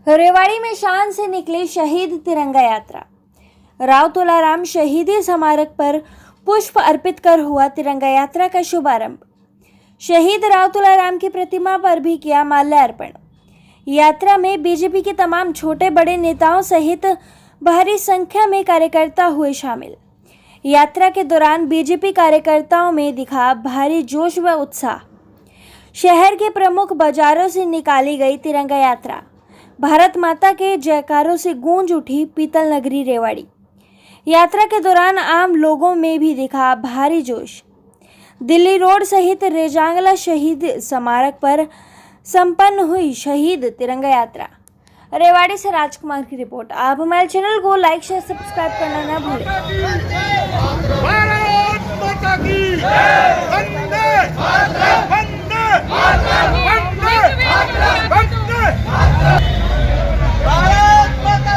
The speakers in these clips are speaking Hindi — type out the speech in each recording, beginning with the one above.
रेवाड़ी में शान से निकली शहीद तिरंगा यात्रा। राव तुलाराम शहीदी स्मारक पर पुष्प अर्पित कर हुआ तिरंगा यात्रा का शुभारंभ। शहीद राव तुलाराम की प्रतिमा पर भी किया माल्यार्पण। यात्रा में बीजेपी के तमाम छोटे बड़े नेताओं सहित भारी संख्या में कार्यकर्ता हुए शामिल। यात्रा के दौरान बीजेपी कार्यकर्ताओं में दिखा भारी जोश व उत्साह। शहर के प्रमुख बाजारों से निकाली गई तिरंगा यात्रा भारत माता के जयकारों से गूंज उठी पीतल नगरी रेवाड़ी। यात्रा के दौरान आम लोगों में भी दिखा भारी जोश। दिल्ली रोड सहित रेजांगला शहीद स्मारक पर संपन्न हुई शहीद तिरंगा यात्रा। रेवाड़ी से राजकुमार की रिपोर्ट। आप हमारे चैनल को लाइक शेयर सब्सक्राइब करना ना भूलें। भारत माता की जय। वंदे मातरम। वंदे मातरम। वंदे मातरम। वंदे भारत माता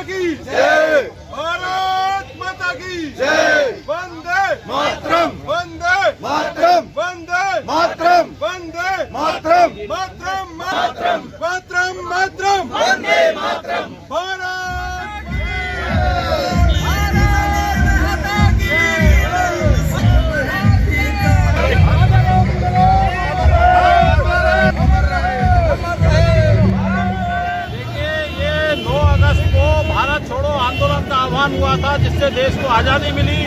की जय। भारत माता की जय। वंदे मातरम। वंदे मातरम। वंदे मातरम। वंदे मातरम। मातरम मातरम मातरम मातरम वंदे मातरम। भारत माता की भारत छोड़ो आंदोलन का आह्वान हुआ था, जिससे देश को आज़ादी मिली।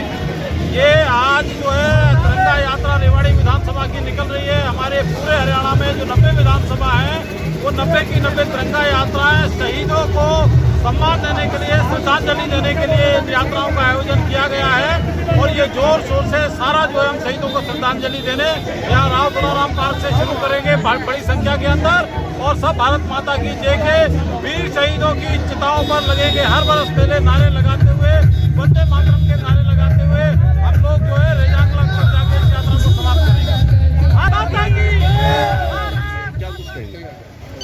ये आज जो है तिरंगा यात्रा रेवाड़ी विधानसभा की निकल रही है। हमारे पूरे हरियाणा में जो 90 विधानसभा है, वो 90 की 90 तिरंगा यात्राएं शहीदों को सम्मान देने के लिए, श्रद्धांजलि देने के लिए इन यात्राओं का आयोजन किया गया है। और ये जोर शोर से सारा जो है हम शहीदों को श्रद्धांजलि देने यहाँ राव तुलाराम पार्क से शुरू करेंगे बड़ी संख्या के अंदर। और सब भारत माता की जय के वीर शहीदों की चिताओं पर लगेंगे हर बरस पहले नारे लगाते हुए, वंदे मातरम के नारे लगाते हुए हम लोग जो है रेजांगला तक जाके इस यात्रा को समाप्त करेंगे।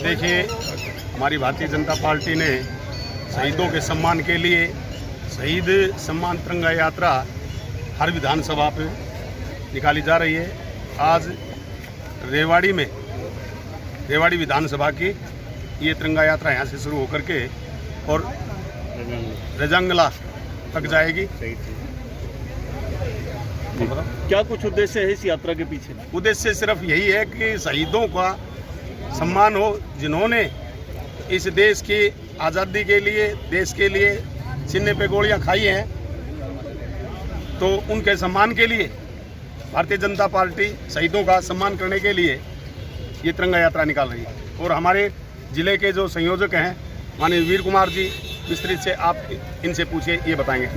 देखिए, हमारी भारतीय जनता पार्टी ने शहीदों के सम्मान के लिए शहीद सम्मान तिरंगा यात्रा हर विधानसभा पे निकाली जा रही है। आज रेवाड़ी विधानसभा की ये तिरंगा यात्रा यहाँ से शुरू होकर के और रेजांगला तक जाएगी। क्या कुछ उद्देश्य है इस यात्रा के पीछे? उद्देश्य सिर्फ यही है कि शहीदों का सम्मान हो, जिन्होंने इस देश की आज़ादी के लिए, देश के लिए सीने पे गोलियां खाई हैं, तो उनके सम्मान के लिए भारतीय जनता पार्टी शहीदों का सम्मान करने के लिए ये तिरंगा यात्रा निकाल रही है। और हमारे ज़िले के जो संयोजक हैं माननीय वीर कुमार जी, विस्तृत से आप इनसे पूछिए, ये बताएंगे।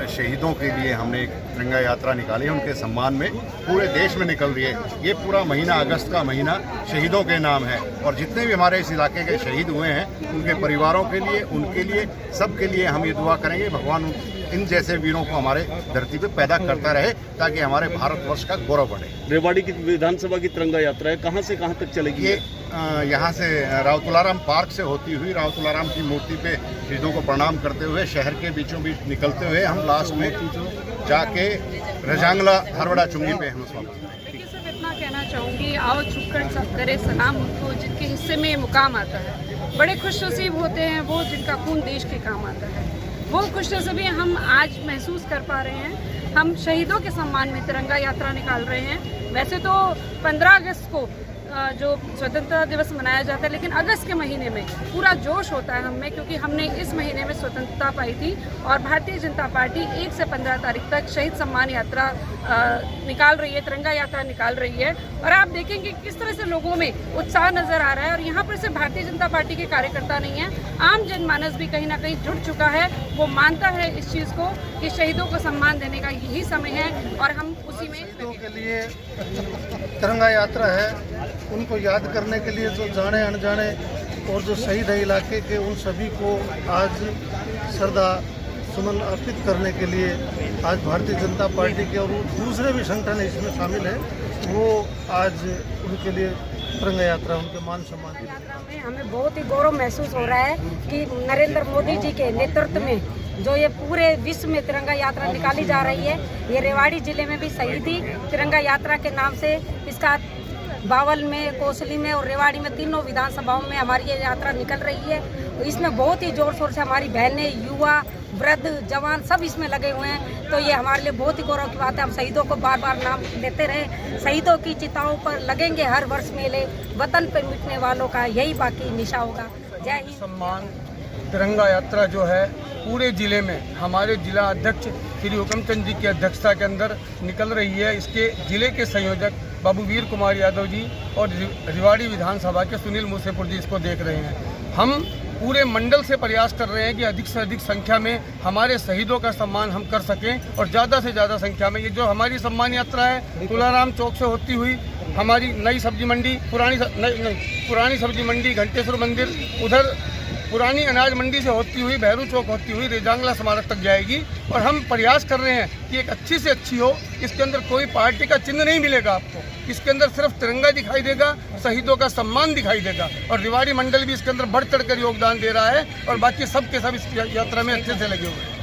शहीदों के लिए हमने एक तिरंगा यात्रा निकाली है, उनके सम्मान में पूरे देश में निकल रही है। ये पूरा महीना, अगस्त का महीना शहीदों के नाम है। और जितने भी हमारे इस इलाके के शहीद हुए हैं, उनके परिवारों के लिए, उनके लिए, सबके लिए हम ये दुआ करेंगे भगवान इन जैसे वीरों को हमारे धरती पे पैदा करता रहे, ताकि हमारे भारतवर्ष का गौरव बढ़े। रेवाड़ी की विधानसभा की तिरंगा यात्रा है, कहाँ से कहाँ तक चलेगी? ये यहाँ से राव तुलाराम पार्क से होती हुई राव तुलाराम की मूर्ति पे शहीदों को प्रणाम करते हुए शहर के बीचों बीच निकलते हुए हम लास्ट में जाके रेजांगला हरवड़ा चुंगी पे हम सिर्फ इतना कहना चाहूँगी, आओ छुपकर सब करे सलाम उनको जिनके हिस्से में मुकाम आता है। बड़े खुश नसीब होते हैं वो जिनका खून देश के काम आता है। वो खुशनसीबी हम आज महसूस कर पा रहे हैं। हम शहीदों के सम्मान में तिरंगा यात्रा निकाल रहे हैं। वैसे तो 15 अगस्त को जो स्वतंत्रता दिवस मनाया जाता है, लेकिन अगस्त के महीने में पूरा जोश होता है हमें, क्योंकि हमने इस महीने में स्वतंत्रता पाई थी और भारतीय जनता पार्टी 1 से 15 तारीख तक शहीद सम्मान यात्रा निकाल रही है, तिरंगा यात्रा निकाल रही है। और आप देखेंगे किस तरह से लोगों में उत्साह नजर आ रहा है। और यहाँ पर सिर्फ भारतीय जनता पार्टी के कार्यकर्ता नहीं है, आम जनमानस भी कहीं ना कहीं जुड़ चुका है। वो मानता है इस चीज़ को कि शहीदों को सम्मान देने का यही समय है और हम उसी में शहीदों के लिए तिरंगा यात्रा है। उनको याद करने के लिए जो जाने अनजाने और जो शहीद है इलाके के, उन सभी को आज श्रद्धा सुमन अर्पित करने के लिए आज भारतीय जनता पार्टी के और दूसरे भी संगठन इसमें शामिल है, वो आज उनके लिए तिरंगा यात्रा उनके मान सम्मान की यात्रा में हमें बहुत ही गौरव महसूस हो रहा है कि नरेंद्र मोदी जी के नेतृत्व में जो ये पूरे विश्व में तिरंगा यात्रा निकाली जा रही है। ये रेवाड़ी जिले में भी शहीदी तिरंगा यात्रा के नाम से इसका बावल में, कोसली में और रेवाड़ी में तीनों विधानसभाओं में हमारी ये यात्रा निकल रही है। इसमें बहुत ही जोर शोर से हमारी बहनें, युवा, वृद्ध, जवान सब इसमें लगे हुए हैं। तो ये हमारे लिए बहुत ही गौरव की बात है। हम शहीदों को बार बार नाम लेते रहे। शहीदों की चिताओं पर लगेंगे हर वर्ष मेले, वतन पर मिटने वालों का यही बाकी निशा होगा। जय हिंद। सम्मान तिरंगा यात्रा जो है पूरे ज़िले में हमारे जिला अध्यक्ष श्री हुकमचंद जी की अध्यक्षता के अंदर निकल रही है। इसके ज़िले के संयोजक बाबू वीर कुमार यादव जी और रेवाड़ी विधानसभा के सुनील मूसेपुर जी इसको देख रहे हैं। हम पूरे मंडल से प्रयास कर रहे हैं कि अधिक से अधिक संख्या में हमारे शहीदों का सम्मान हम कर सकें और ज़्यादा से ज़्यादा संख्या में ये जो हमारी सम्मान यात्रा है तुलाराम चौक से होती हुई हमारी नई सब्जी मंडी, पुरानी सब्जी मंडी, घंटेश्वर मंदिर, उधर पुरानी अनाज मंडी से होती हुई भैरू चौक होती हुई रेजांगला स्मारक तक जाएगी। और हम प्रयास कर रहे हैं कि एक अच्छी से अच्छी हो। इसके अंदर कोई पार्टी का चिन्ह नहीं मिलेगा आपको, इसके अंदर सिर्फ तिरंगा दिखाई देगा, शहीदों का सम्मान दिखाई देगा। और रेवाड़ी मंडल भी इसके अंदर बढ़ चढ़ कर योगदान दे रहा है और बाकी सब के सब इस यात्रा में अच्छे से लगे हुए हैं।